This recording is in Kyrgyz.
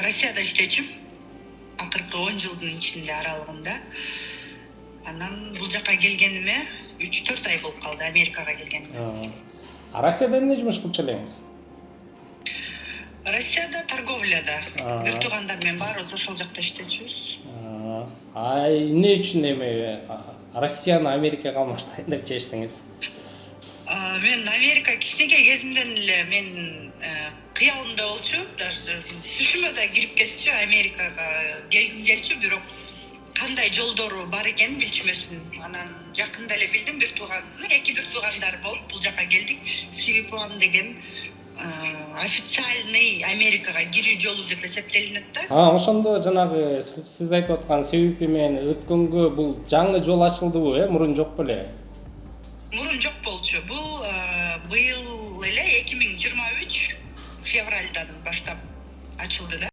Россияда иштечүм. Акыркы 10 жылдын ичинде аралыгында. Анан бул жака келгениме 3-4 ай болуп калды, Америкага келгениме. Россияда эмне жумуш кылып элеңиз? Россияда торговляда. Бир туугандар менен баарыбыз ошол жакта иштечүбүз. Эмне үчүн эми Россияны Америкага алмаштайын деп чечтиңиз? Мен Америка кичинекей кезимден эле мен кыялымда болчу, даже түшүмө да кирип кетчү, Америкага келгим келчү, бирок кандай жолдору бар экенин билчү эмесмин. Анан жакында эле билдим, бир туугандар болуп бул жака келдик. CV1 деген официальный Америкага кирүү жолу деп эсептелинет да. Ошондо жанагы сиз айтып аткан себеби менен өткөнгө бул жаңы жол ачылдыбы, мурун жок беле? Мурун жок болчу. Бул быйыл эле 2023 февралдан баштап ачылды да.